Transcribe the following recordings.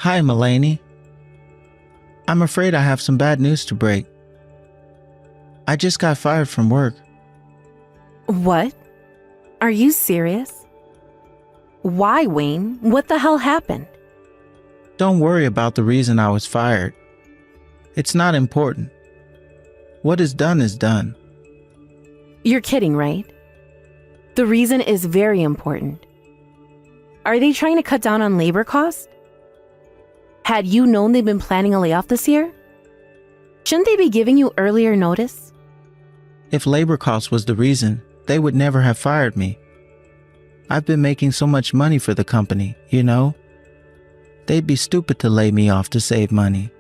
Hi, Mulaney. I'm afraid I have some bad news to break. I just got fired from work. What? Are you serious? Why, Wayne? What the hell happened? Don't worry about the reason I was fired. It's not important. What is done is done. You're kidding, right? The reason is very important. Are they trying to cut down on labor costs? Had you known they've been planning a layoff this year? Shouldn't they be giving you earlier notice? If labor costs was the reason, they would never have fired me. I've been making so much money for the company, you know? They'd be stupid to lay me off to save money.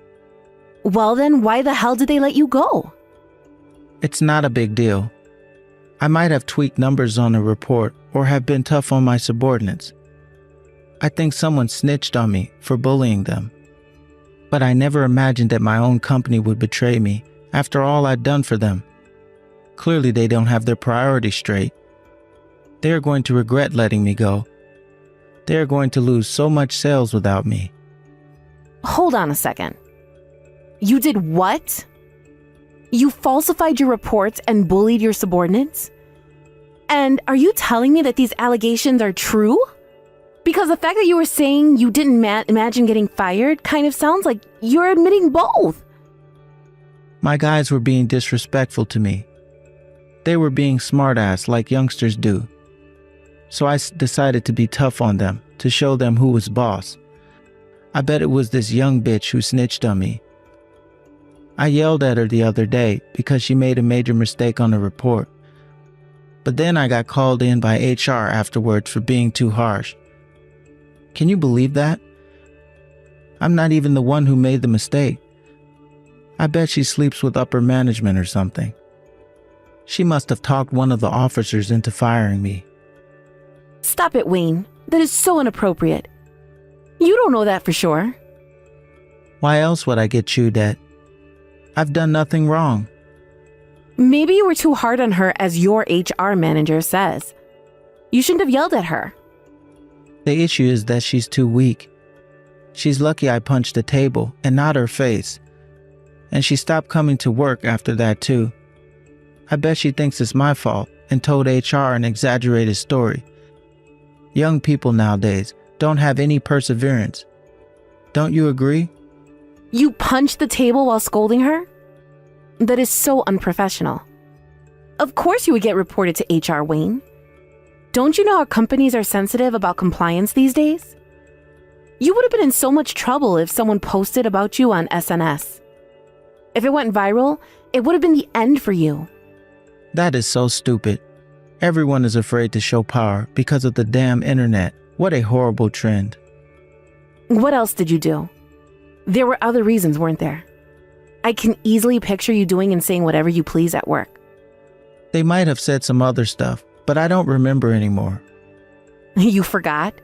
Well then, why the hell did they let you go? It's not a big deal. I might have tweaked numbers on a report or have been tough on my subordinates. I think someone snitched on me for bullying them. But I never imagined that my own company would betray me after all I'd done for them. Clearly they don't have their priorities straight. They are going to regret letting me go. They are going to lose so much sales without me. Hold on a second. You did what? You falsified your reports and bullied your subordinates? And are you telling me that these allegations are true? Because the fact that you were saying you didn't imagine getting fired kind of sounds like you're admitting both. My guys were being disrespectful to me. They were being smartass like youngsters do. So I decided to be tough on them, to show them who was boss. I bet it was this young bitch who snitched on me. I yelled at her the other day because she made a major mistake on a report. But then I got called in by HR afterwards for being too harsh. Can you believe that? I'm not even the one who made the mistake. I bet she sleeps with upper management or something. She must have talked one of the officers into firing me. Stop it, Wayne. That is so inappropriate. You don't know that for sure. Why else would I get chewed at? I've done nothing wrong. Maybe you were too hard on her, as your HR manager says. You shouldn't have yelled at her. The issue is that she's too weak. She's lucky I punched the table and not her face. And she stopped coming to work after that too. I bet she thinks it's my fault and told HR an exaggerated story. Young people nowadays don't have any perseverance. Don't you agree? You punched the table while scolding her? That is so unprofessional. Of course you would get reported to HR, Wayne. Don't you know how companies are sensitive about compliance these days? You would have been in so much trouble if someone posted about you on SNS. If it went viral, it would have been the end for you. That is so stupid. Everyone is afraid to show power because of the damn internet. What a horrible trend. What else did you do? There were other reasons, weren't there? I can easily picture you doing and saying whatever you please at work. They might have said some other stuff, but I don't remember anymore. You forgot?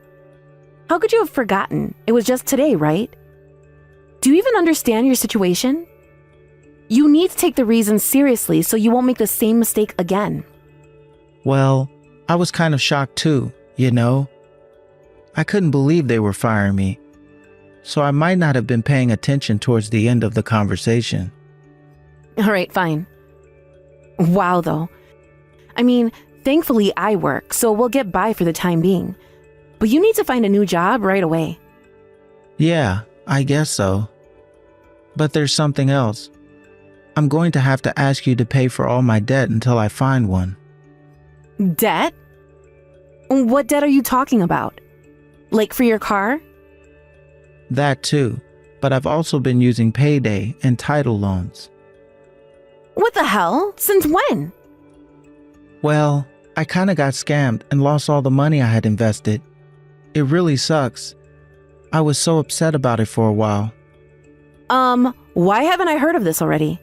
How could you have forgotten? It was just today, right? Do you even understand your situation? You need to take the reasons seriously so you won't make the same mistake again. Well, I was kind of shocked too, you know? I couldn't believe they were firing me. So I might not have been paying attention towards the end of the conversation. All right, fine. Wow, though. I mean, thankfully I work, so we'll get by for the time being. But you need to find a new job right away. Yeah, I guess so. But there's something else. I'm going to have to ask you to pay for all my debt until I find one. Debt? What debt are you talking about? Like for your car? That too, but I've also been using payday and title loans. What the hell? Since when? Well, I kind of got scammed and lost all the money I had invested. It really sucks. I was so upset about it for a while. Why haven't I heard of this already?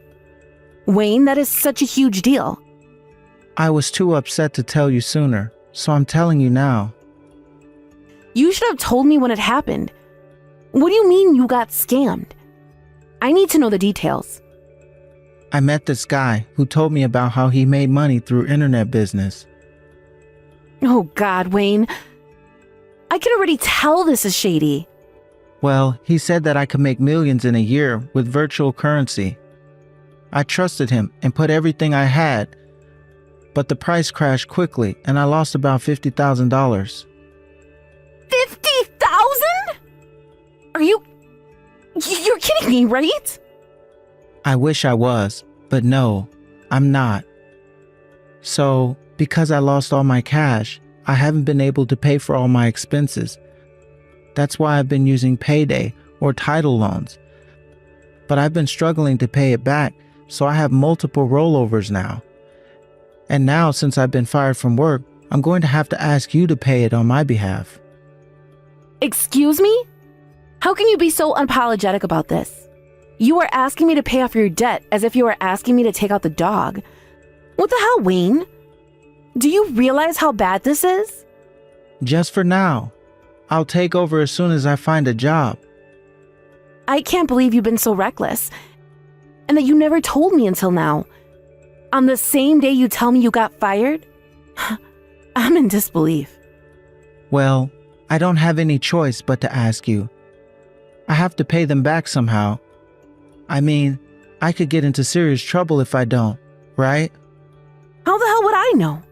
Wayne, that is such a huge deal. I was too upset to tell you sooner, so I'm telling you now. You should have told me when it happened. What do you mean you got scammed? I need to know the details. I met this guy who told me about how he made money through internet business. Oh God, Wayne. I can already tell this is shady. Well, he said that I could make millions in a year with virtual currency. I trusted him and put everything I had, but the price crashed quickly and I lost about $50,000. 50,000? Are you're kidding me, right? I wish I was, but no, I'm not. So, because I lost all my cash, I haven't been able to pay for all my expenses. That's why I've been using payday or title loans. But I've been struggling to pay it back, so I have multiple rollovers now. And now, since I've been fired from work, I'm going to have to ask you to pay it on my behalf. Excuse me? How can you be so unapologetic about this? You are asking me to pay off your debt as if you are asking me to take out the dog. What the hell, Wayne? Do you realize how bad this is? Just for now. I'll take over as soon as I find a job. I can't believe you've been so reckless. And that you never told me until now. On the same day you tell me you got fired? I'm in disbelief. Well, I don't have any choice but to ask you. I have to pay them back somehow. I mean, I could get into serious trouble if I don't, right? How the hell would I know?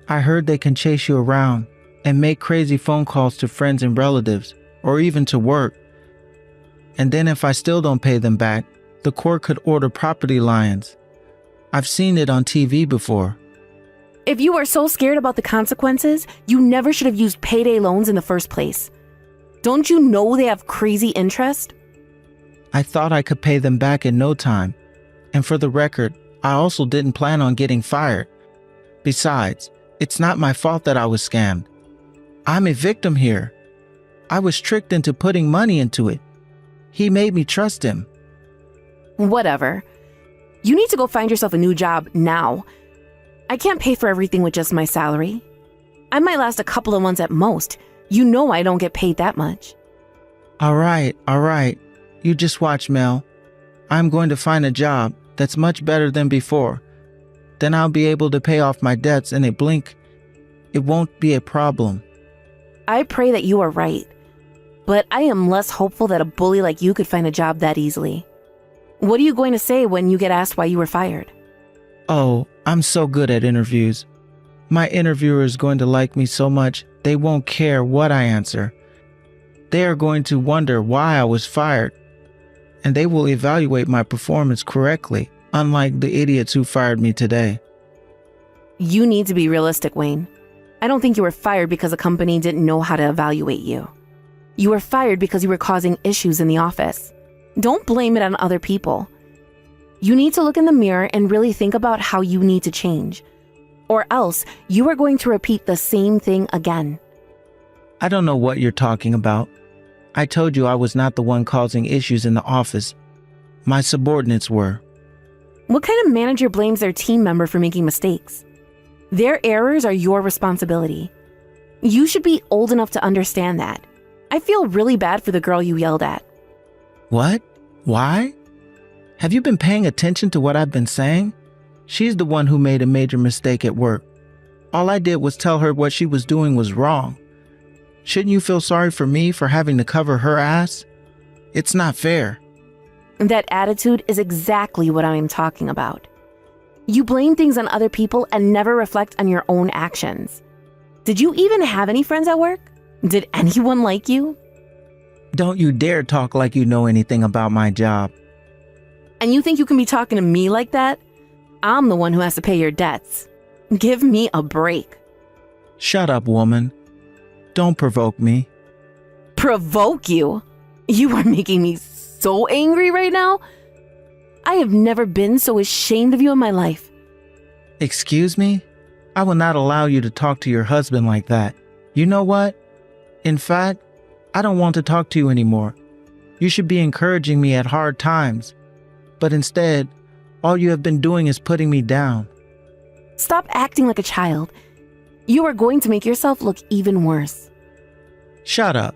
I heard they can chase you around and make crazy phone calls to friends and relatives, or even to work. And then if I still don't pay them back, the court could order property liens. I've seen it on TV before. If you are so scared about the consequences, you never should have used payday loans in the first place. Don't you know they have crazy interest? I thought I could pay them back in no time. And for the record, I also didn't plan on getting fired. Besides, it's not my fault that I was scammed. I'm a victim here. I was tricked into putting money into it. He made me trust him. Whatever. You need to go find yourself a new job now. I can't pay for everything with just my salary. I might last a couple of months at most. You know I don't get paid that much. All right. You just watch, Mel. I'm going to find a job that's much better than before. Then I'll be able to pay off my debts in a blink. It won't be a problem. I pray that you are right. But I am less hopeful that a bully like you could find a job that easily. What are you going to say when you get asked why you were fired? Oh, I'm so good at interviews. My interviewer is going to like me so much they won't care what I answer. They are going to wonder why I was fired, and they will evaluate my performance correctly, unlike the idiots who fired me today. You need to be realistic, Wayne. I don't think you were fired because a company didn't know how to evaluate you. You were fired because you were causing issues in the office. Don't blame it on other people. You need to look in the mirror and really think about how you need to change. Or else, you are going to repeat the same thing again. I don't know what you're talking about. I told you I was not the one causing issues in the office. My subordinates were. What kind of manager blames their team member for making mistakes? Their errors are your responsibility. You should be old enough to understand that. I feel really bad for the girl you yelled at. What? Why? Have you been paying attention to what I've been saying? She's the one who made a major mistake at work. All I did was tell her what she was doing was wrong. Shouldn't you feel sorry for me for having to cover her ass? It's not fair. That attitude is exactly what I am talking about. You blame things on other people and never reflect on your own actions. Did you even have any friends at work? Did anyone like you? Don't you dare talk like you know anything about my job. And you think you can be talking to me like that? I'm the one who has to pay your debts. Give me a break. Shut up, woman. Don't provoke me. Provoke you? You are making me so angry right now. I have never been so ashamed of you in my life. Excuse me? I will not allow you to talk to your husband like that. You know what? In fact, I don't want to talk to you anymore. You should be encouraging me at hard times. But instead, all you have been doing is putting me down. Stop acting like a child. You are going to make yourself look even worse. Shut up.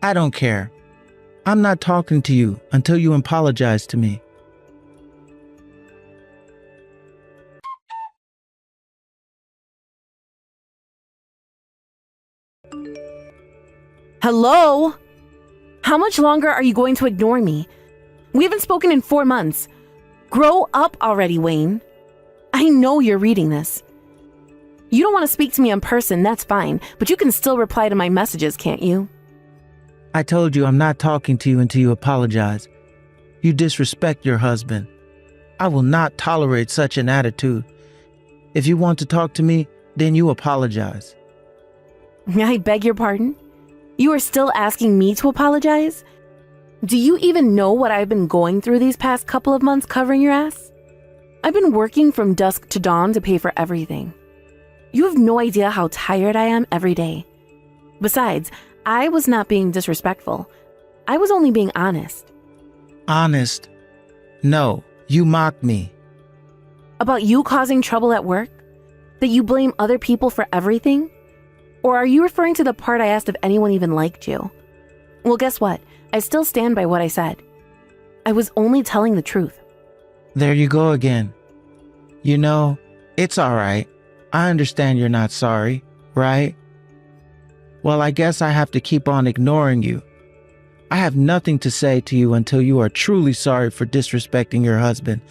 I don't care. I'm not talking to you until you apologize to me. Hello? How much longer are you going to ignore me? We haven't spoken in 4 months. Grow up already, Wayne. I know you're reading this. You don't want to speak to me in person, that's fine, but you can still reply to my messages, can't you? I told you I'm not talking to you until you apologize. You disrespect your husband. I will not tolerate such an attitude. If you want to talk to me, then you apologize. I beg your pardon? You are still asking me to apologize? Do you even know what I've been going through these past couple of months covering your ass? I've been working from dusk to dawn to pay for everything. You have no idea how tired I am every day. Besides, I was not being disrespectful. I was only being honest. Honest? No, you mocked me. About you causing trouble at work? That you blame other people for everything? Or are you referring to the part I asked if anyone even liked you? Well, guess what? I still stand by what I said. I was only telling the truth. There you go again. You know, it's all right. I understand you're not sorry, right? Well, I guess I have to keep on ignoring you. I have nothing to say to you until you are truly sorry for disrespecting your husband.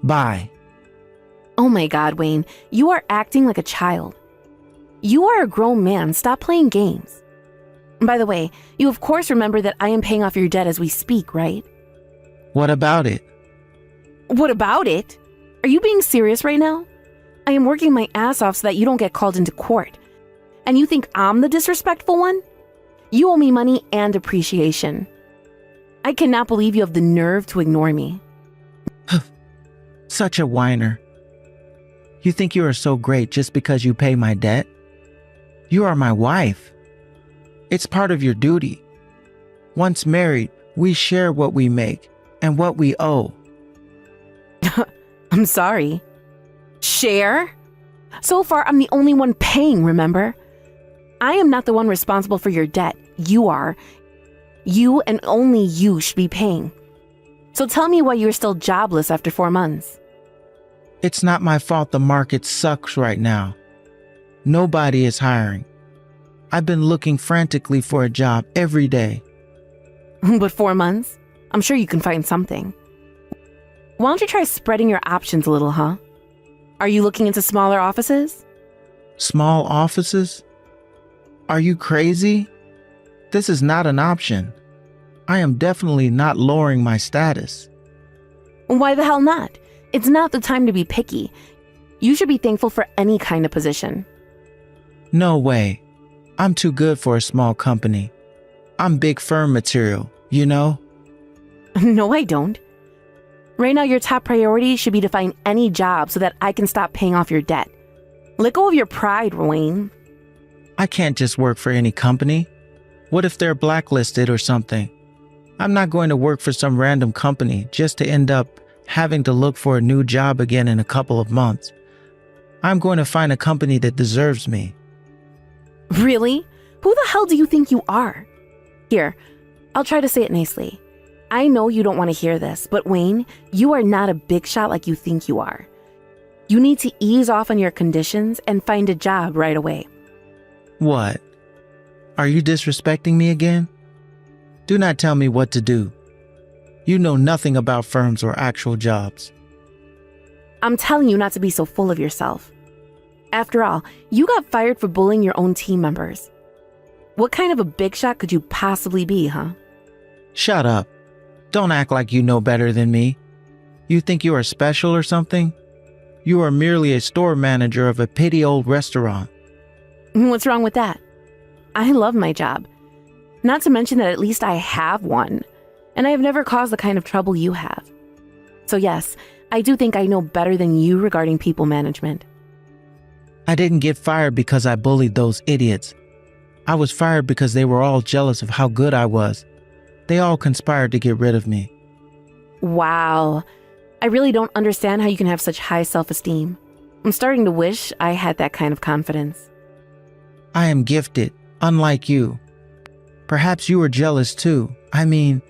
Bye. Oh my God, Wayne, you are acting like a child. You are a grown man. Stop playing games. By the way, you of course remember that I am paying off your debt as we speak, right? What about it? What about it? Are you being serious right now? I am working my ass off so that you don't get called into court. And you think I'm the disrespectful one? You owe me money and appreciation. I cannot believe you have the nerve to ignore me. Such a whiner. You think you are so great just because you pay my debt? You are my wife. It's part of your duty. Once married, we share what we make and what we owe. I'm sorry. Share? So far, I'm the only one paying, remember? I am not the one responsible for your debt. You are. You and only you should be paying. So tell me why you're still jobless after 4 months. It's not my fault the market sucks right now. Nobody is hiring. I've been looking frantically for a job every day. But 4 months? I'm sure you can find something. Why don't you try spreading your options a little, huh? Are you looking into smaller offices? Small offices? Are you crazy? This is not an option. I am definitely not lowering my status. Why the hell not? It's not the time to be picky. You should be thankful for any kind of position. No way. I'm too good for a small company. I'm big firm material, you know? No, I don't. Right now, your top priority should be to find any job so that I can stop paying off your debt. Let go of your pride, Wayne. I can't just work for any company. What if they're blacklisted or something? I'm not going to work for some random company just to end up having to look for a new job again in a couple of months. I'm going to find a company that deserves me. Really? Who the hell do you think you are? Here, I'll try to say it nicely. I know you don't want to hear this, but Wayne, you are not a big shot like you think you are. You need to ease off on your conditions and find a job right away. What? Are you disrespecting me again? Do not tell me what to do. You know nothing about firms or actual jobs. I'm telling you not to be so full of yourself. After all, you got fired for bullying your own team members. What kind of a big shot could you possibly be, huh? Shut up. Don't act like you know better than me. You think you are special or something? You are merely a store manager of a petty old restaurant. What's wrong with that? I love my job. Not to mention that at least I have one, and I have never caused the kind of trouble you have. So yes, I do think I know better than you regarding people management. I didn't get fired because I bullied those idiots. I was fired because they were all jealous of how good I was. They all conspired to get rid of me. Wow. I really don't understand how you can have such high self-esteem. I'm starting to wish I had that kind of confidence. I am gifted, unlike you. Perhaps you are jealous too. I mean,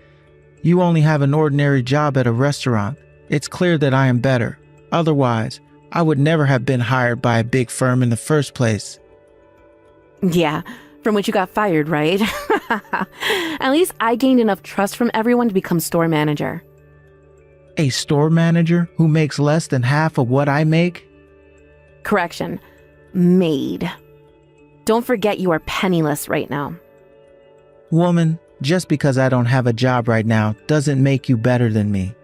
you only have an ordinary job at a restaurant. It's clear that I am better. Otherwise, I would never have been hired by a big firm in the first place. Yeah, From which you got fired, right? At least I gained enough trust from everyone to become store manager. A store manager who makes less than half of what I make? Correction. Maid. Don't forget you are penniless right now. Woman, just because I don't have a job right now doesn't make you better than me.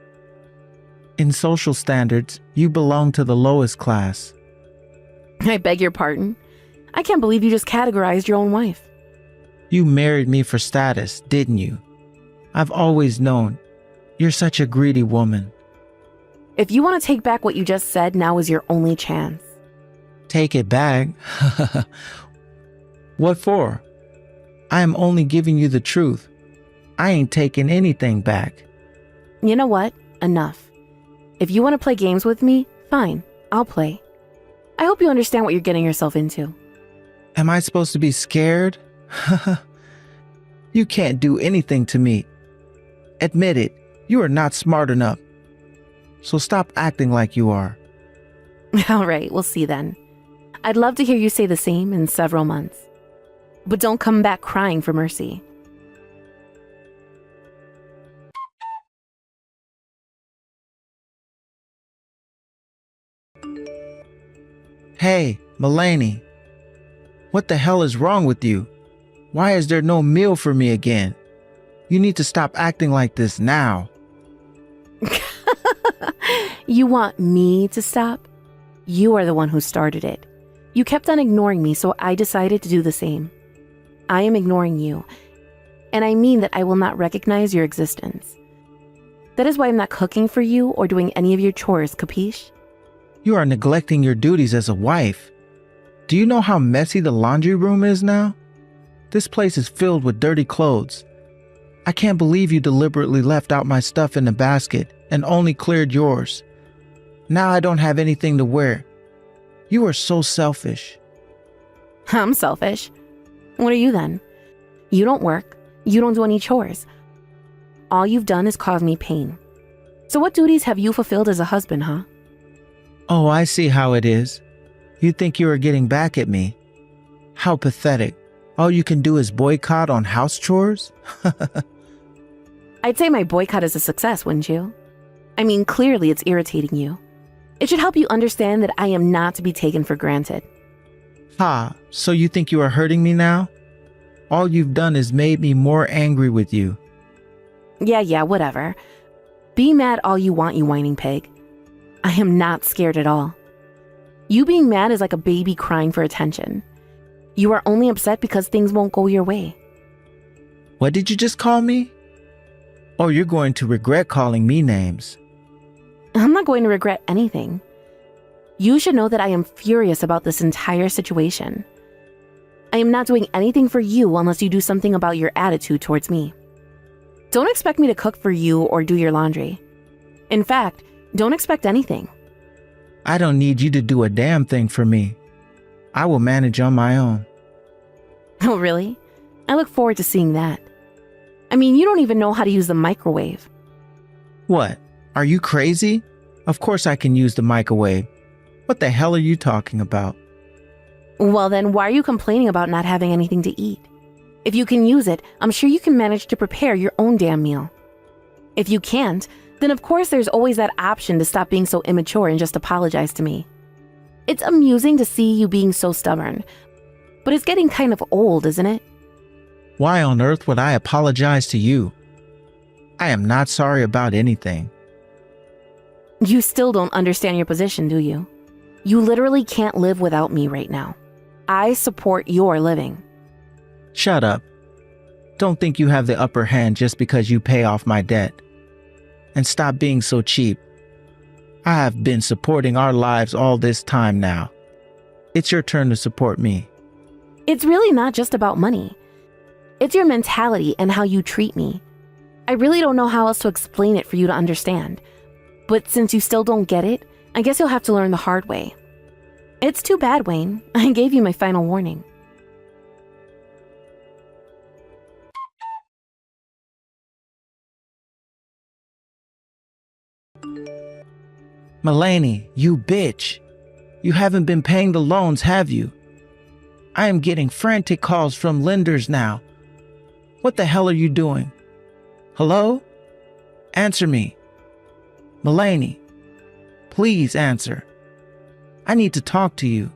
In social standards, you belong to the lowest class. I beg your pardon. I can't believe you just categorized your own wife. You married me for status, didn't you? I've always known. You're such a greedy woman. If you want to take back what you just said, now is your only chance. Take it back? What for? I am only giving you the truth. I ain't taking anything back. You know what? Enough. If you want to play games with me, fine, I'll play. I hope you understand what you're getting yourself into. Am I supposed to be scared? You can't do anything to me. Admit it, you are not smart enough. So stop acting like you are. All right, we'll see then. I'd love to hear you say the same in several months. But don't come back crying for mercy. Hey, Mulaney. What the hell is wrong with you? Why is there no meal for me again? You need to stop acting like this now. You want me to stop? You are the one who started it. You kept on ignoring me, so I decided to do the same. I am ignoring you, and I mean that I will not recognize your existence. That is why I'm not cooking for you or doing any of your chores, capiche? You are neglecting your duties as a wife. Do you know how messy the laundry room is now? This place is filled with dirty clothes. I can't believe you deliberately left out my stuff in the basket and only cleared yours. Now I don't have anything to wear. You are so selfish. I'm selfish. What are you then? You don't work. You don't do any chores. All you've done is cause me pain. So what duties have you fulfilled as a husband, huh? Oh, I see how it is. You think you are getting back at me. How pathetic. All you can do is boycott on house chores? I'd say my boycott is a success, wouldn't you? I mean, clearly it's irritating you. It should help you understand that I am not to be taken for granted. Ha, so you think you are hurting me now? All you've done is made me more angry with you. Yeah, whatever. Be mad all you want, you whining pig. I am not scared at all. You being mad is like a baby crying for attention. You are only upset because things won't go your way. What did you just call me? Oh, you're going to regret calling me names. I'm not going to regret anything. You should know that I am furious about this entire situation. I am not doing anything for you unless you do something about your attitude towards me. Don't expect me to cook for you or do your laundry. In fact, don't expect anything. I don't need you to do a damn thing for me. I will manage on my own. Oh, really? I look forward to seeing that. I mean, you don't even know how to use the microwave. What? Are you crazy? Of course I can use the microwave. What the hell are you talking about? Well, then why are you complaining about not having anything to eat? If you can use it, I'm sure you can manage to prepare your own damn meal. If you can't, then of course there's always that option to stop being so immature and just apologize to me. It's amusing to see you being so stubborn, but it's getting kind of old, isn't it? Why on earth would I apologize to you? I am not sorry about anything. You still don't understand your position, do you? You literally can't live without me right now. I support your living. Shut up. Don't think you have the upper hand just because you pay off my debt. And stop being so cheap. I have been supporting our lives all this time now. It's your turn to support me. It's really not just about money. It's your mentality and how you treat me. I really don't know how else to explain it for you to understand. But since you still don't get it, I guess you'll have to learn the hard way. It's too bad, Wayne. I gave you my final warning. Mulaney, you bitch. You haven't been paying the loans, have you? I am getting frantic calls from lenders now. What the hell are you doing? Hello? Answer me. Mulaney, please answer. I need to talk to you.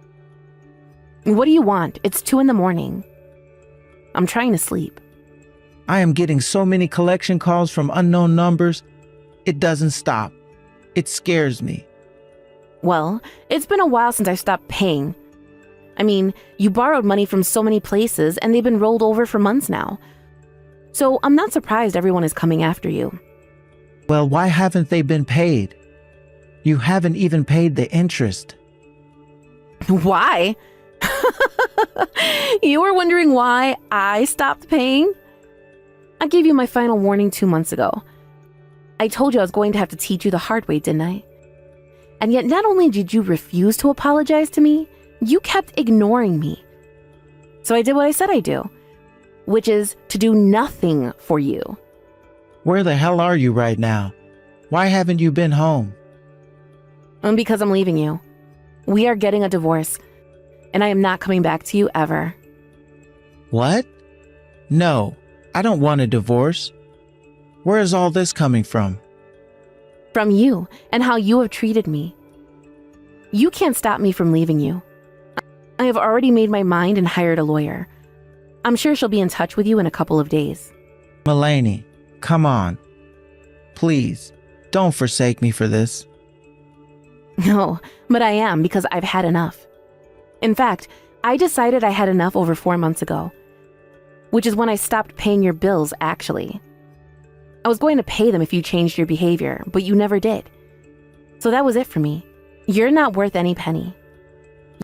What do you want? It's 2 a.m. I'm trying to sleep. I am getting so many collection calls from unknown numbers. It doesn't stop. It scares me. Well, it's been a while since I stopped paying. I mean, you borrowed money from so many places and they've been rolled over for months now. So I'm not surprised everyone is coming after you. Well, why haven't they been paid? You haven't even paid the interest. Why? You were wondering why I stopped paying? I gave you my final warning 2 months ago. I told you I was going to have to teach you the hard way, didn't I? And yet not only did you refuse to apologize to me, you kept ignoring me. So I did what I said I'd do, which is to do nothing for you. Where the hell are you right now? Why haven't you been home? Because I'm leaving you. We are getting a divorce, and I am not coming back to you ever. What? No, I don't want a divorce. Where is all this coming from? From you and how you have treated me. You can't stop me from leaving you. I have already made my mind and hired a lawyer. I'm sure she'll be in touch with you in a couple of days. Mulaney, come on. Please, don't forsake me for this. No, but I am because I've had enough. In fact, I decided I had enough over 4 months ago, which is when I stopped paying your bills, actually. I was going to pay them if you changed your behavior, but you never did. So that was it for me. You're not worth any penny.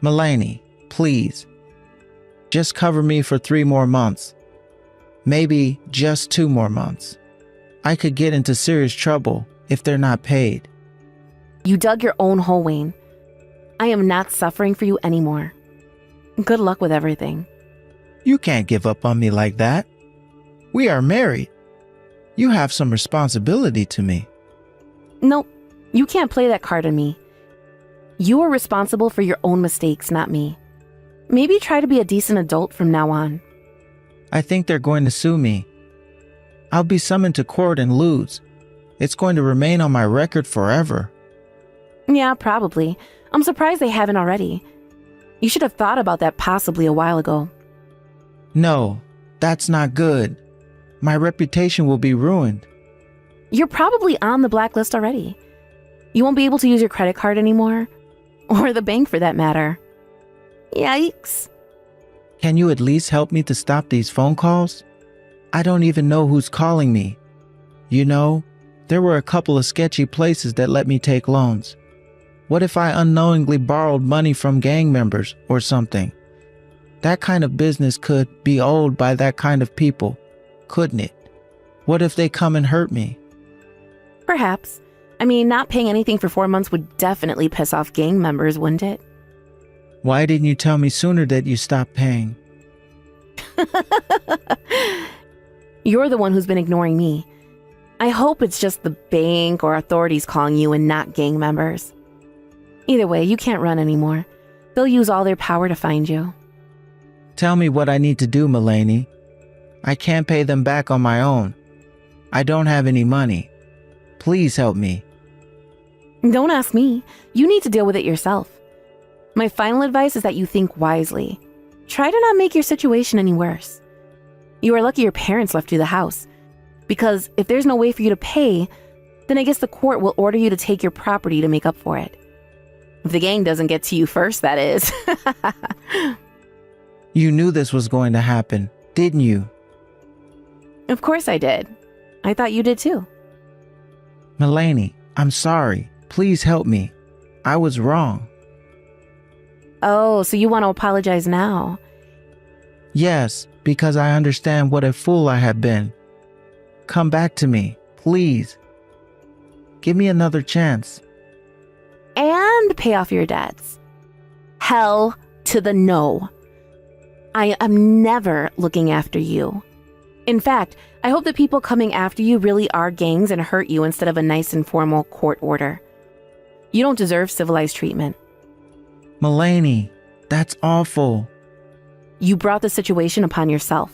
Mulaney, please. Just cover me for 3 more months. Maybe just 2 more months. I could get into serious trouble if they're not paid. You dug your own hole, Wayne. I am not suffering for you anymore. Good luck with everything. You can't give up on me like that. We are married. You have some responsibility to me. Nope, you can't play that card on me. You are responsible for your own mistakes, not me. Maybe try to be a decent adult from now on. I think they're going to sue me. I'll be summoned to court and lose. It's going to remain on my record forever. Yeah, probably. I'm surprised they haven't already. You should have thought about that possibly a while ago. No, that's not good. My reputation will be ruined. You're probably on the blacklist already. You won't be able to use your credit card anymore. Or the bank for that matter. Yikes. Can you at least help me to stop these phone calls? I don't even know who's calling me. You know, there were a couple of sketchy places that let me take loans. What if I unknowingly borrowed money from gang members or something? That kind of business could be owned by that kind of people, couldn't it? What if they come and hurt me? Perhaps. I mean, not paying anything for 4 months would definitely piss off gang members, wouldn't it? Why didn't you tell me sooner that you stopped paying? You're the one who's been ignoring me. I hope it's just the bank or authorities calling you and not gang members. Either way, you can't run anymore. They'll use all their power to find you. Tell me what I need to do, Mulaney. I can't pay them back on my own. I don't have any money. Please help me. Don't ask me. You need to deal with it yourself. My final advice is that you think wisely. Try to not make your situation any worse. You are lucky your parents left you the house. Because if there's no way for you to pay, then I guess the court will order you to take your property to make up for it. If the gang doesn't get to you first, that is. You knew this was going to happen, didn't you? Of course I did. I thought you did too. Mulaney, I'm sorry. Please help me. I was wrong. Oh, so you want to apologize now? Yes, because I understand what a fool I have been. Come back to me, please. Give me another chance. And pay off your debts. Hell to the no. I am never looking after you. In fact, I hope the people coming after you really are gangs and hurt you instead of a nice and formal court order. You don't deserve civilized treatment. Mulaney, that's awful. You brought the situation upon yourself.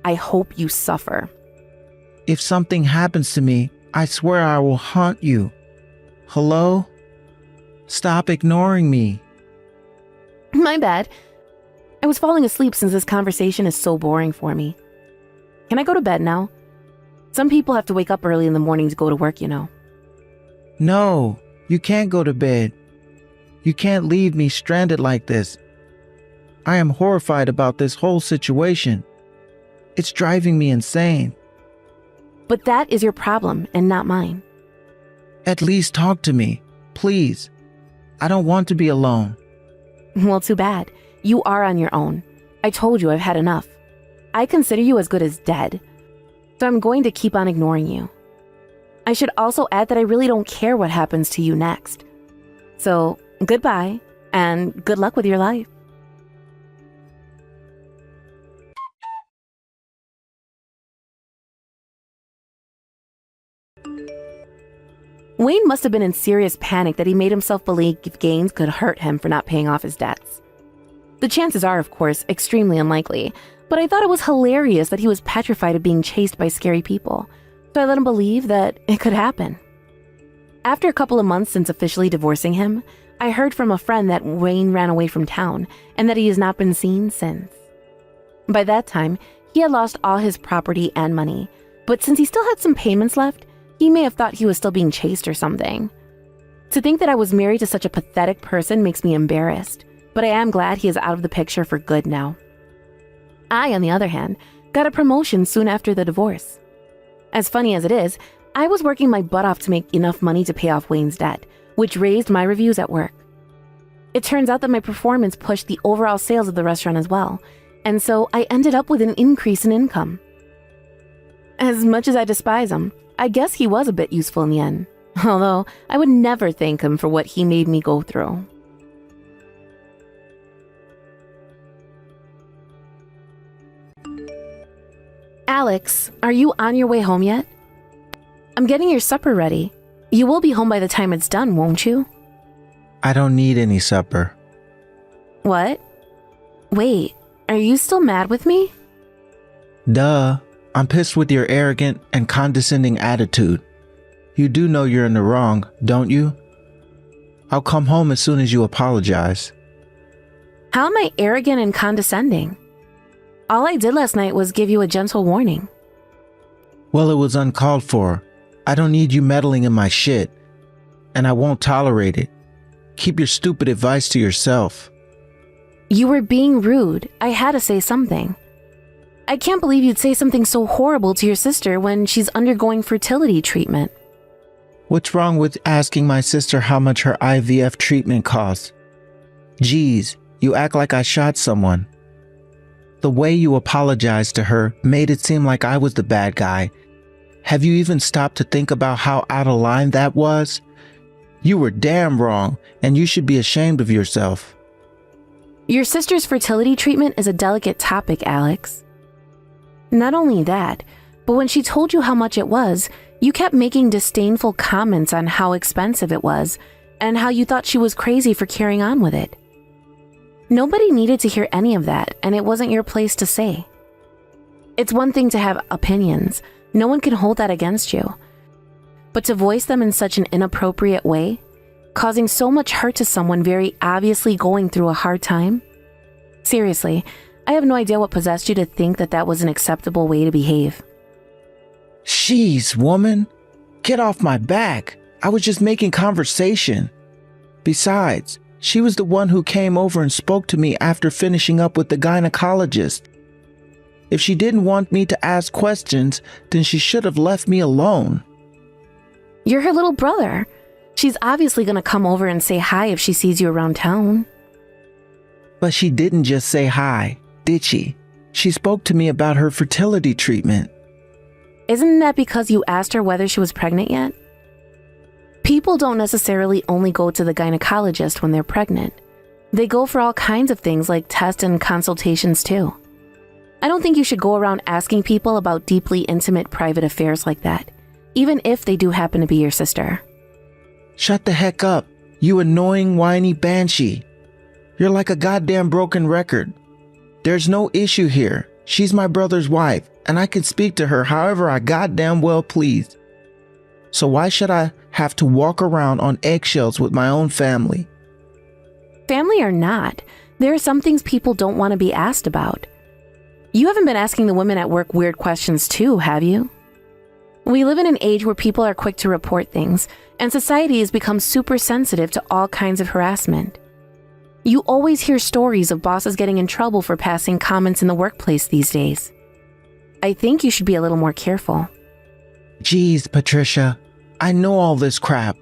I hope you suffer. If something happens to me, I swear I will haunt you. Hello? Stop ignoring me. My bad. I was falling asleep since this conversation is so boring for me. Can I go to bed now? Some people have to wake up early in the morning to go to work, you know. No, you can't go to bed. You can't leave me stranded like this. I am horrified about this whole situation. It's driving me insane. But that is your problem and not mine. At least talk to me, please. I don't want to be alone. Well, too bad. You are on your own. I told you I've had enough. I consider you as good as dead. So I'm going to keep on ignoring you. I should also add that I really don't care what happens to you next. So, goodbye, and good luck with your life. Wayne must have been in serious panic that he made himself believe Gaines could hurt him for not paying off his debts. The chances are, of course, extremely unlikely, but I thought it was hilarious that he was petrified of being chased by scary people, so I let him believe that it could happen. After a couple of months since officially divorcing him, I heard from a friend that Wayne ran away from town and that he has not been seen since. By that time, he had lost all his property and money, but since he still had some payments left, he may have thought he was still being chased or something. To think that I was married to such a pathetic person makes me embarrassed, but I am glad he is out of the picture for good now. I, on the other hand, got a promotion soon after the divorce. As funny as it is, I was working my butt off to make enough money to pay off Wayne's debt, which raised my reviews at work. It turns out that my performance pushed the overall sales of the restaurant as well, and so I ended up with an increase in income. As much as I despise him, I guess he was a bit useful in the end, although I would never thank him for what he made me go through. Alex, are you on your way home yet? I'm getting your supper ready. You will be home by the time it's done, won't you? I don't need any supper. What? Wait, are you still mad with me? Duh. I'm pissed with your arrogant and condescending attitude. You do know you're in the wrong, don't you? I'll come home as soon as you apologize. How am I arrogant and condescending? All I did last night was give you a gentle warning. Well, it was uncalled for. I don't need you meddling in my shit, and I won't tolerate it. Keep your stupid advice to yourself. You were being rude. I had to say something. I can't believe you'd say something so horrible to your sister when she's undergoing fertility treatment. What's wrong with asking my sister how much her IVF treatment costs? Geez, you act like I shot someone. The way you apologized to her made it seem like I was the bad guy. Have you even stopped to think about how out of line that was? You were damn wrong, and you should be ashamed of yourself. Your sister's fertility treatment is a delicate topic, Alex. Not only that, but when she told you how much it was, you kept making disdainful comments on how expensive it was and how you thought she was crazy for carrying on with it. Nobody needed to hear any of that, and it wasn't your place to say. It's one thing to have opinions. No one can hold that against you. But to voice them in such an inappropriate way, causing so much hurt to someone very obviously going through a hard time? Seriously, I have no idea what possessed you to think that that was an acceptable way to behave. Jeez, woman. Get off my back. I was just making conversation. Besides, she was the one who came over and spoke to me after finishing up with the gynecologist. If she didn't want me to ask questions, then she should have left me alone. You're her little brother. She's obviously going to come over and say hi if she sees you around town. But she didn't just say hi, did she? She spoke to me about her fertility treatment. Isn't that because you asked her whether she was pregnant yet? People don't necessarily only go to the gynecologist when they're pregnant. They go for all kinds of things like tests and consultations too. I don't think you should go around asking people about deeply intimate private affairs like that, even if they do happen to be your sister. Shut the heck up, you annoying whiny banshee. You're like a goddamn broken record. There's no issue here. She's my brother's wife, and I can speak to her however I goddamn well please. So why should I have to walk around on eggshells with my own family? Family or not, there are some things people don't want to be asked about. You haven't been asking the women at work weird questions too, have you? We live in an age where people are quick to report things, and society has become super sensitive to all kinds of harassment. You always hear stories of bosses getting in trouble for passing comments in the workplace these days. I think you should be a little more careful. Geez, Patricia, I know all this crap.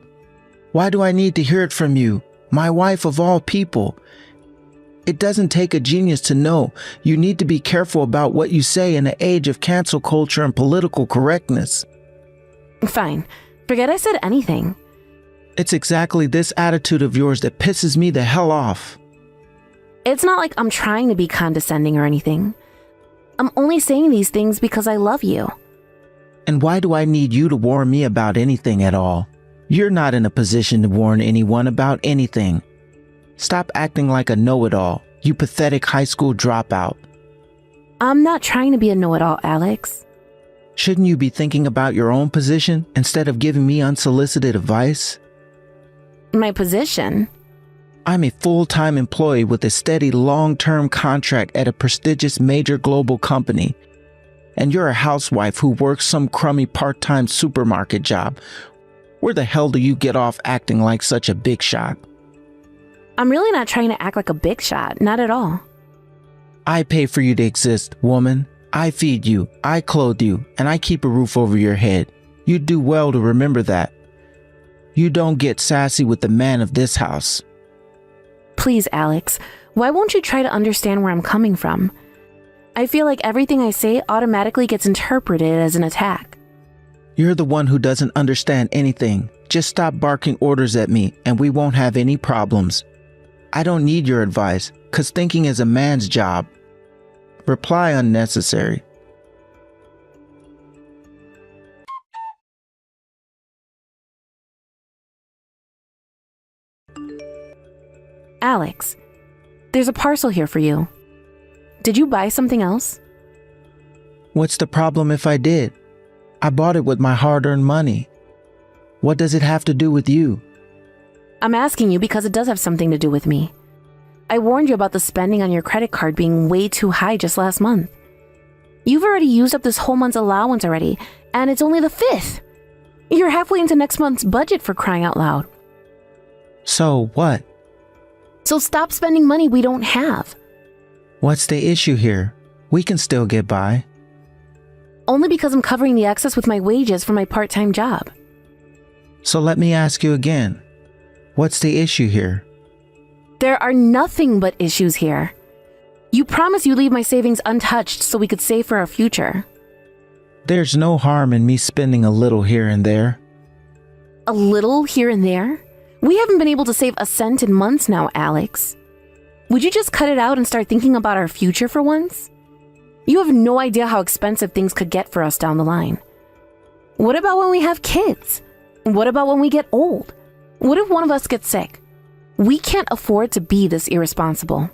Why do I need to hear it from you, my wife of all people? It doesn't take a genius to know you need to be careful about what you say in an age of cancel culture and political correctness. Fine. Forget I said anything. It's exactly this attitude of yours that pisses me the hell off. It's not like I'm trying to be condescending or anything. I'm only saying these things because I love you. And why do I need you to warn me about anything at all? You're not in a position to warn anyone about anything. Stop acting like a know-it-all, you pathetic high school dropout. I'm not trying to be a know-it-all, Alex. Shouldn't you be thinking about your own position instead of giving me unsolicited advice? My position? I'm a full-time employee with a steady long-term contract at a prestigious major global company. And you're a housewife who works some crummy part-time supermarket job. Where the hell do you get off acting like such a big shot? I'm really not trying to act like a big shot, not at all. I pay for you to exist, woman. I feed you, I clothe you, and I keep a roof over your head. You'd do well to remember that. You don't get sassy with the man of this house. Please, Alex, why won't you try to understand where I'm coming from? I feel like everything I say automatically gets interpreted as an attack. You're the one who doesn't understand anything. Just stop barking orders at me and we won't have any problems. I don't need your advice, 'cause thinking is a man's job. Reply unnecessary. Alex, there's a parcel here for you. Did you buy something else? What's the problem if I did? I bought it with my hard-earned money. What does it have to do with you? I'm asking you because it does have something to do with me. I warned you about the spending on your credit card being way too high just last month. You've already used up this whole month's allowance already, and it's only the 5th. You're halfway into next month's budget, for crying out loud. So what? So stop spending money we don't have. What's the issue here? We can still get by. Only because I'm covering the excess with my wages from my part-time job. So let me ask you again. What's the issue here? There are nothing but issues here. You promised you'd leave my savings untouched so we could save for our future. There's no harm in me spending a little here and there. A little here and there? We haven't been able to save a cent in months now, Alex. Would you just cut it out and start thinking about our future for once? You have no idea how expensive things could get for us down the line. What about when we have kids? What about when we get old? What if one of us gets sick? We can't afford to be this irresponsible.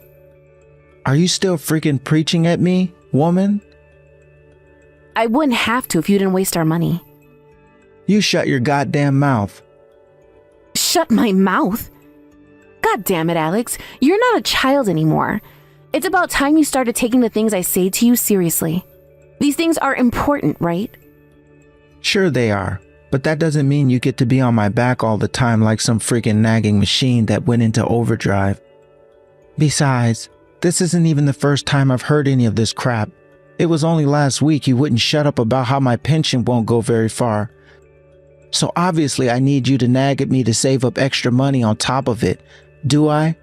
Are you still freaking preaching at me, woman? I wouldn't have to if you didn't waste our money. You shut your goddamn mouth. Shut my mouth? God damn it, Alex. You're not a child anymore. It's about time you started taking the things I say to you seriously. These things are important, right? Sure they are, but that doesn't mean you get to be on my back all the time like some freaking nagging machine that went into overdrive. Besides, this isn't even the first time I've heard any of this crap. It was only last week you wouldn't shut up about how my pension won't go very far. So obviously I need you to nag at me to save up extra money on top of it, do I?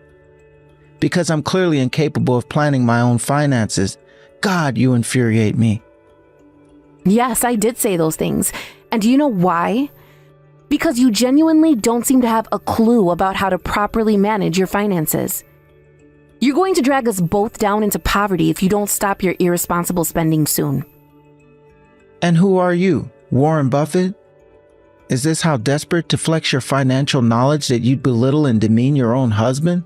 Because I'm clearly incapable of planning my own finances. God, you infuriate me. Yes, I did say those things. And do you know why? Because you genuinely don't seem to have a clue about how to properly manage your finances. You're going to drag us both down into poverty if you don't stop your irresponsible spending soon. And who are you, Warren Buffett? Is this how desperate to flex your financial knowledge that you'd belittle and demean your own husband?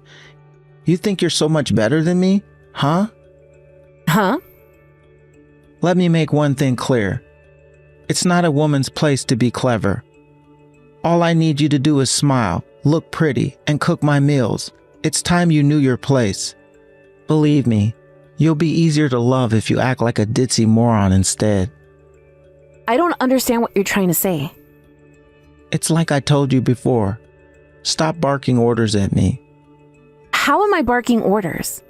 You think you're so much better than me, huh? Huh? Let me make one thing clear. It's not a woman's place to be clever. All I need you to do is smile, look pretty, and cook my meals. It's time you knew your place. Believe me, you'll be easier to love if you act like a ditzy moron instead. I don't understand what you're trying to say. It's like I told you before. Stop barking orders at me. How am I barking orders?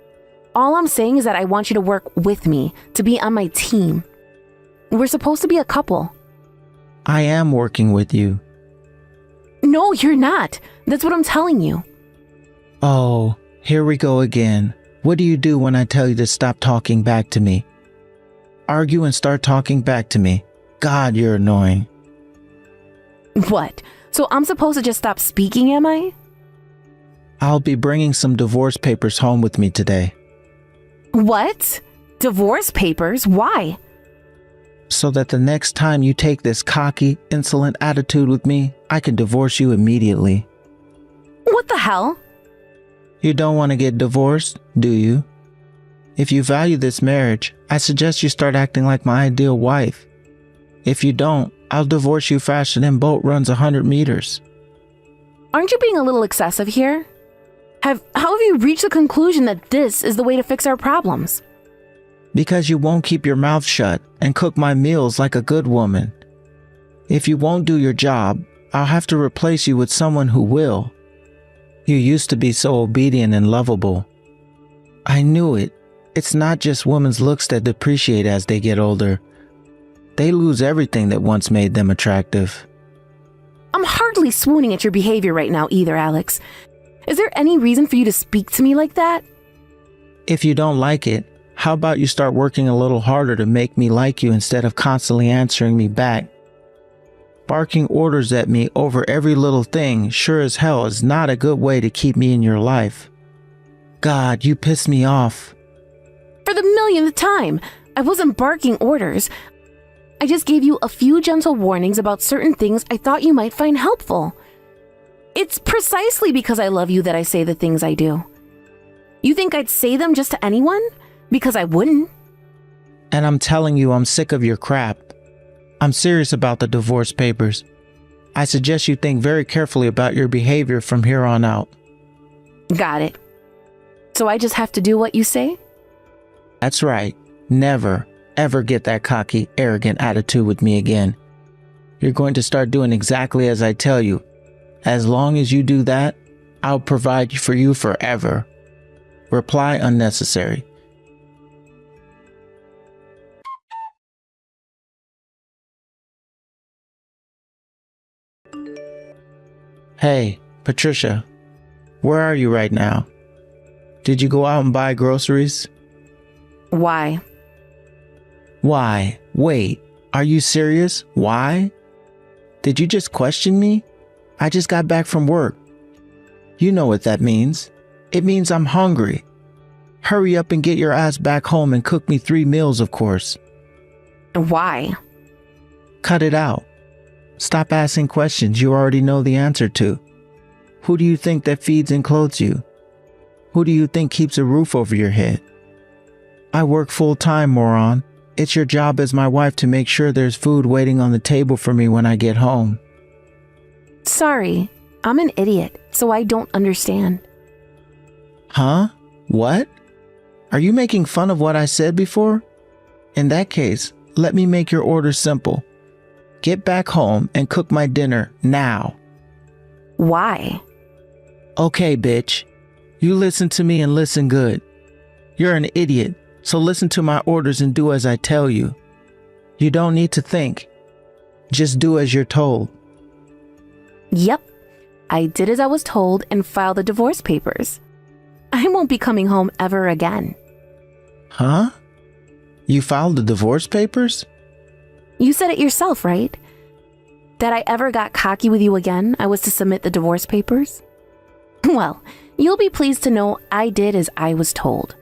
All I'm saying is that I want you to work with me, to be on my team. We're supposed to be a couple. I am working with you. No, you're not. That's what I'm telling you. Oh, here we go again. What do you do when I tell you to stop talking back to me? Argue and start talking back to me. God, you're annoying. What? So I'm supposed to just stop speaking, am I? I'll be bringing some divorce papers home with me today. What? Divorce papers? Why? So that the next time you take this cocky, insolent attitude with me, I can divorce you immediately. What the hell? You don't want to get divorced, do you? If you value this marriage, I suggest you start acting like my ideal wife. If you don't, I'll divorce you faster than boat runs 100 meters. Aren't you being a little excessive here? How have you reached the conclusion that this is the way to fix our problems? Because you won't keep your mouth shut and cook my meals like a good woman. If you won't do your job, I'll have to replace you with someone who will. You used to be so obedient and lovable. I knew it. It's not just women's looks that depreciate as they get older. They lose everything that once made them attractive. I'm hardly swooning at your behavior right now either, Alex. Is there any reason for you to speak to me like that? If you don't like it, how about you start working a little harder to make me like you instead of constantly answering me back? Barking orders at me over every little thing sure as hell is not a good way to keep me in your life. God, you piss me off. For the millionth time, I wasn't barking orders. I just gave you a few gentle warnings about certain things I thought you might find helpful. It's precisely because I love you that I say the things I do. You think I'd say them just to anyone? Because I wouldn't. And I'm telling you, I'm sick of your crap. I'm serious about the divorce papers. I suggest you think very carefully about your behavior from here on out. Got it. So I just have to do what you say? That's right. Never, ever get that cocky, arrogant attitude with me again. You're going to start doing exactly as I tell you. As long as you do that, I'll provide for you forever. Reply unnecessary. Hey, Patricia, where are you right now? Did you go out and buy groceries? Why? Why? Wait, are you serious? Why? Did you just question me? I just got back from work. You know what that means. It means I'm hungry. Hurry up and get your ass back home and cook me 3 meals, of course. Why? Cut it out. Stop asking questions you already know the answer to. Who do you think that feeds and clothes you? Who do you think keeps a roof over your head? I work full-time, moron. It's your job as my wife to make sure there's food waiting on the table for me when I get home. Sorry, I'm an idiot, so I don't understand. Huh? What? Are you making fun of what I said before? In that case, let me make your order simple. Get back home and cook my dinner now. Why? Okay, bitch. You listen to me and listen good. You're an idiot, so listen to my orders and do as I tell you. You don't need to think. Just do as you're told. Yep, I did as I was told and filed the divorce papers. I won't be coming home ever again. Huh? You filed the divorce papers? You said it yourself, right? That I ever got cocky with you again, I was to submit the divorce papers? Well, you'll be pleased to know I did as I was told.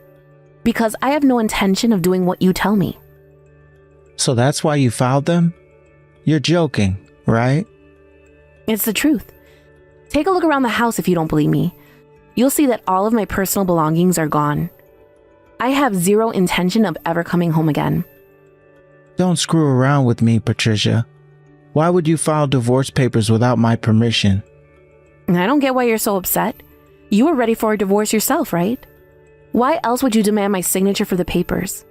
Because I have no intention of doing what you tell me. So that's why you filed them? You're joking, right? It's the truth. Take a look around the house if you don't believe me. You'll see that all of my personal belongings are gone. I have zero intention of ever coming home again. Don't screw around with me, Patricia. Why would you file divorce papers without my permission? I don't get why you're so upset. You were ready for a divorce yourself, right? Why else would you demand my signature for the papers?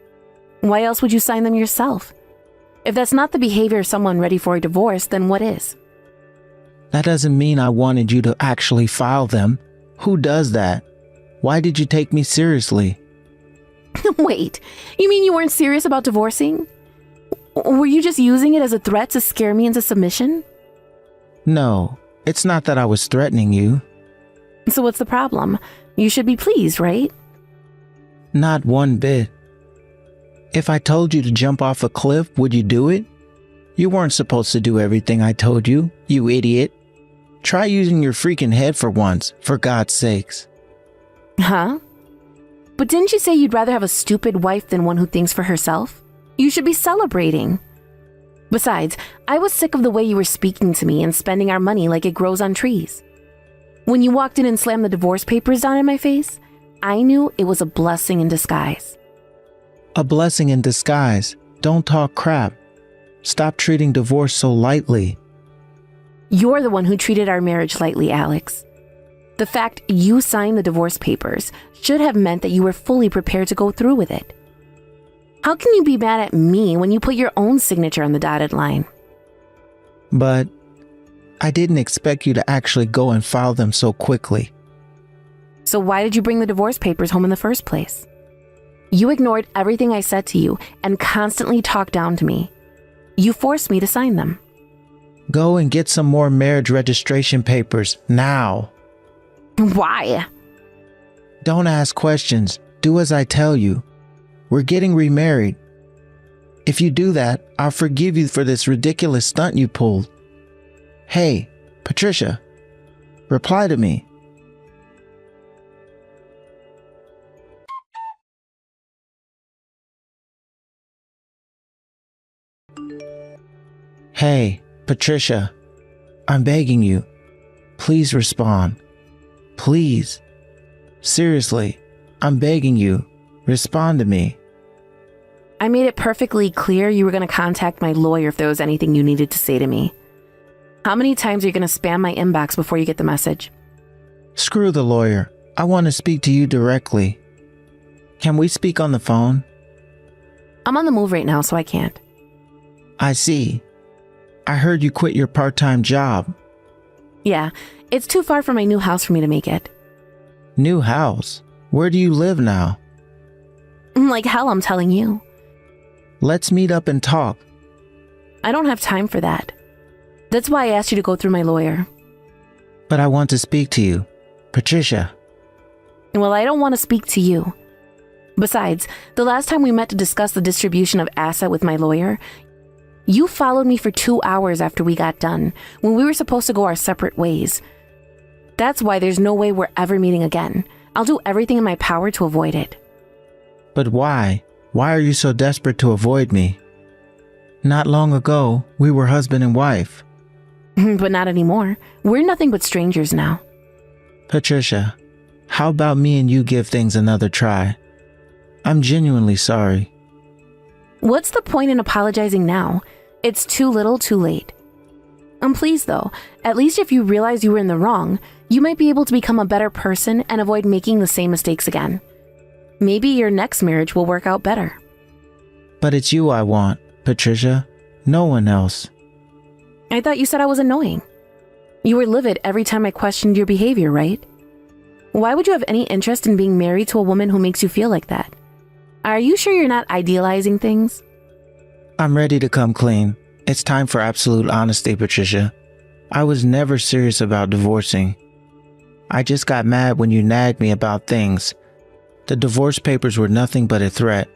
Why else would you sign them yourself? If that's not the behavior of someone ready for a divorce, then what is? That doesn't mean I wanted you to actually file them. Who does that? Why did you take me seriously? Wait, you mean you weren't serious about divorcing? Were you just using it as a threat to scare me into submission? No, it's not that I was threatening you. So what's the problem? You should be pleased, right? Not one bit. If I told you to jump off a cliff, would you do it? You weren't supposed to do everything I told you, you idiot. Try using your freaking head for once, for God's sakes. Huh? But didn't you say you'd rather have a stupid wife than one who thinks for herself? You should be celebrating. Besides, I was sick of the way you were speaking to me and spending our money like it grows on trees. When you walked in and slammed the divorce papers down in my face, I knew it was a blessing in disguise. A blessing in disguise. Don't talk crap. Stop treating divorce so lightly. You're the one who treated our marriage lightly, Alex. The fact you signed the divorce papers should have meant that you were fully prepared to go through with it. How can you be mad at me when you put your own signature on the dotted line? But I didn't expect you to actually go and file them so quickly. So why did you bring the divorce papers home in the first place? You ignored everything I said to you and constantly talked down to me. You forced me to sign them. Go and get some more marriage registration papers now. Why? Don't ask questions. Do as I tell you. We're getting remarried. If you do that, I'll forgive you for this ridiculous stunt you pulled. Hey, Patricia, reply to me. Hey, Patricia, I'm begging you. Please respond. Please. Seriously, I'm begging you. Respond to me. I made it perfectly clear you were going to contact my lawyer if there was anything you needed to say to me. How many times are you going to spam my inbox before you get the message? Screw the lawyer. I want to speak to you directly. Can we speak on the phone? I'm on the move right now, so I can't. I see. I heard you quit your part-time job. Yeah, it's too far from my new house for me to make it. New house? Where do you live now? Like hell, I'm telling you. Let's meet up and talk. I don't have time for that. That's why I asked you to go through my lawyer. But I want to speak to you. Patricia. Well, I don't want to speak to you. Besides, the last time we met to discuss the distribution of asset with my lawyer, you followed me for 2 hours after we got done, when we were supposed to go our separate ways. That's why there's no way we're ever meeting again. I'll do everything in my power to avoid it. But why? Why are you so desperate to avoid me? Not long ago, we were husband and wife. But not anymore. We're nothing but strangers now. Patricia, how about me and you give things another try? I'm genuinely sorry. What's the point in apologizing now? It's too little, too late. I'm pleased though. At least if you realize you were in the wrong, you might be able to become a better person and avoid making the same mistakes again. Maybe your next marriage will work out better. But it's you I want, Patricia. No one else. I thought you said I was annoying. You were livid every time I questioned your behavior, right? Why would you have any interest in being married to a woman who makes you feel like that? Are you sure you're not idealizing things? I'm ready to come clean. It's time for absolute honesty, Patricia. I was never serious about divorcing. I just got mad when you nagged me about things. The divorce papers were nothing but a threat.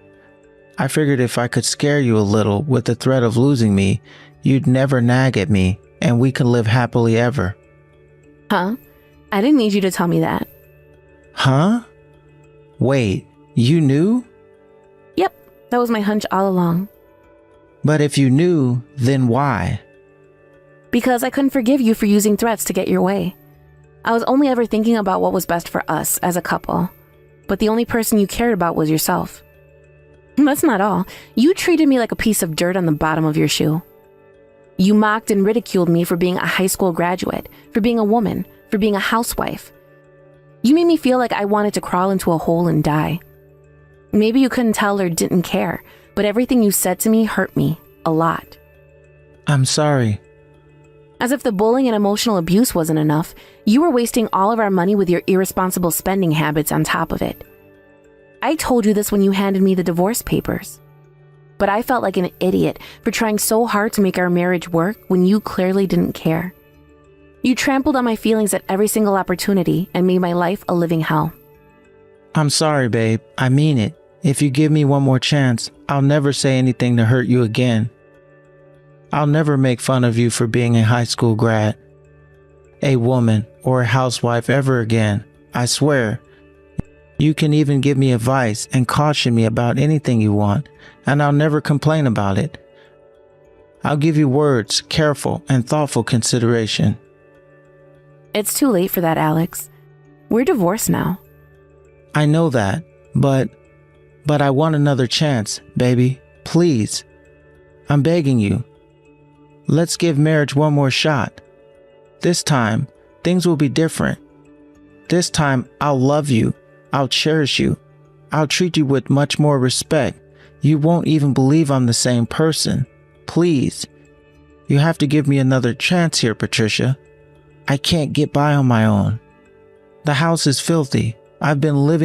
I figured if I could scare you a little with the threat of losing me, you'd never nag at me, and we could live happily ever. Huh? I didn't need you to tell me that. Huh? Wait, you knew? Yep, that was my hunch all along. But if you knew, then why? Because I couldn't forgive you for using threats to get your way. I was only ever thinking about what was best for us as a couple. but the only person you cared about was yourself. That's not all. You treated me like a piece of dirt on the bottom of your shoe. You mocked and ridiculed me for being a high school graduate, for being a woman, for being a housewife. You made me feel like I wanted to crawl into a hole and die. Maybe you couldn't tell or didn't care, but everything you said to me hurt me a lot. I'm sorry. As if the bullying and emotional abuse wasn't enough, you were wasting all of our money with your irresponsible spending habits on top of it. I told you this when you handed me the divorce papers. But I felt like an idiot for trying so hard to make our marriage work when you clearly didn't care. You trampled on my feelings at every single opportunity and made my life a living hell. I'm sorry, babe. I mean it. If you give me one more chance, I'll never say anything to hurt you again. I'll never make fun of you for being a high school grad, a woman, or a housewife ever again. I swear. You can even give me advice and caution me about anything you want, and I'll never complain about it. I'll give you words, careful and thoughtful consideration. It's too late for that, Alex. We're divorced now. I know that, but I want another chance, baby. Please. I'm begging you. Let's give marriage one more shot. This time, things will be different. This time, I'll love you. I'll cherish you. I'll treat you with much more respect. You won't even believe I'm the same person. Please. You have to give me another chance here, Patricia. I can't get by on my own. The house is filthy. I've been living